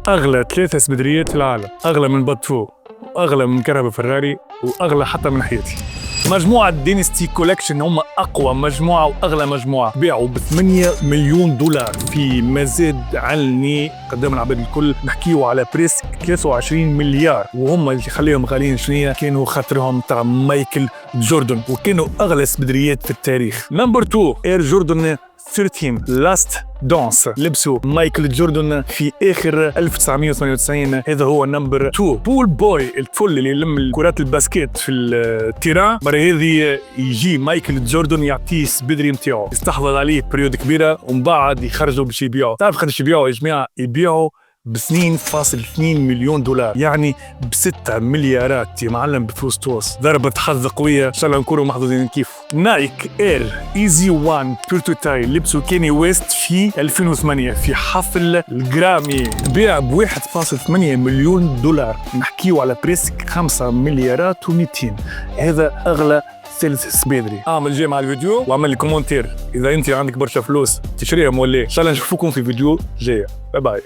أغلى 3 سبدريات في العالم، أغلى من باتفو وأغلى من كهرباء فراري وأغلى حتى من حياتي. مجموعة دينستي كولكشن هم أقوى مجموعة وأغلى مجموعة، بيعوا ب$8 مليون في مزاد علني قدام العباد الكل. نحكيوا على بريس 23 مليار، وهم اللي خليهم غاليين شنية كانوا خاطرهم تاع مايكل جوردن، وكانوا أغلى سبدريات في التاريخ. نمبر 2 اير جوردن 13 لاست دانس، لبسوا مايكل جوردن في آخر 1998. هذا هو نمبر 2. بول بوي، الطفل اللي يلم الكرات الباسكيت في التيران، مرة هذه يجي مايكل جوردن يعطيه السبدري متاعو، يستحفظ عليه بريود كبيرة ومن بعد يخرجوا باش يبيعوا. تعرف قداش يبيعوا يا جماعة؟ يبيعوا ب$2.2 مليون، يعني ب6 مليارات يا معلم بفلوس توس. ضربة حظ قوية، ان شاء الله نكونوا محظوظين كيف. نايك اير ايزي 1 بيرتوتاي، لبسوا كيني ويست في 2008 في حفل الجرامي، بيع ب$1.8 مليون. نحكيو على بريسك 5 مليارات و200. هذا اغلى ثلث سبيدري. اعمل جيم على الفيديو واعمل لي كومنتير اذا انت عندك برشا فلوس تشريهم ولا. ان شاء الله نشوفكم في فيديو جاي. باي باي.